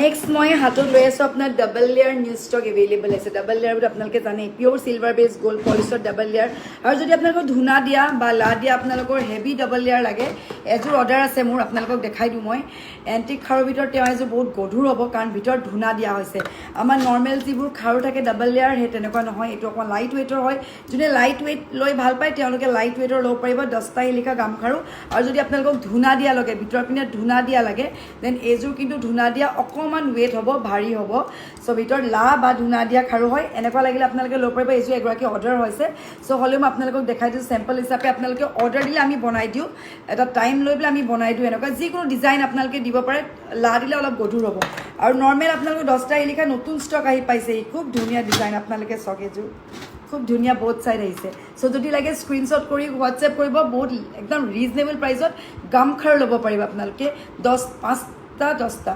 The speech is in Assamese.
নেক্সট মই হাতত লৈ আছোঁ আপোনাৰ double layer news stock available আছে ডাবল লেয়াৰ বুলি আপোনালোকে জানে পিয়'ৰ চিলভাৰ বেছ গ'ল্ড পলিচৰ ডাবল লেয়াৰ আৰু যদি আপোনালোকৰ ধূনা দিয়া বা লা দিয়া আপোনালোকৰ হেভি ডাবল লেয়াৰ লাগে এযোৰ অৰ্ডাৰ আছে মোৰ আপোনালোকক দেখাই দিওঁ মই এণ্টিক খাৰুৰ ভিতৰত তেওঁ এযোৰ বহুত গধুৰ হ'ব কাৰণ ভিতৰত ধূনা দিয়া হৈছে আমাৰ নৰ্মেল যিবোৰ খাৰু থাকে ডাবল লেয়াৰ সেই তেনেকুৱা নহয় এইটো অকণমান লাইট ৱেইটৰ হয় যোনে লাইট ৱেইট লৈ ভাল পায় তেওঁলোকে লাইট ৱেইটৰ ল'ব পাৰিব 10টা শিলিখা গামখাৰু আৰু যদি আপোনালোকক ধূনা দিয়া লাগে ভিতৰৰ পিনে ধূনা দিয়া লাগে দেন এইযোৰ কিন্তু ধূনা দিয়া অকণমান ৱেইট হ'ব ভাৰী হ'ব চ' ভিতৰত লা বা ধূনা দিয়া খাৰু হয় এনেকুৱা লাগিলে আপোনালোকে ল'ব পাৰিব এইযোৰ এগৰাকী অৰ্ডাৰ হৈছে চ' হ'লেও মই আপোনালোকক দেখাই দিছোঁ চেম্পল হিচাপে আপোনালোকে অৰ্ডাৰ দিলে আমি বনাই দিওঁ এটা টাইম লৈ পেলাই আমি বনাই দিওঁ এনেকুৱা যিকোনো ডিজাইন আপোনালোকে দিব পাৰে লা দিলে অলপ গধুৰ হ'ব আৰু নৰ্মেল আপোনালোকে 10টা শিলিখা নতুন ষ্টক আহি পাইছে খুব ধুনীয়া ডিজাইন আপোনালোকে চাওক এইযোৰ খুব ধুনীয়া বহুত চাইড আহিছে চ' যদি লাগে স্ক্ৰীনশ্বট কৰি হোৱাটছএপ কৰিব বহুত একদম ৰিজনেবল প্ৰাইচত গামখাৰু ল'ব পাৰিব আপোনালোকে 5টা 10টা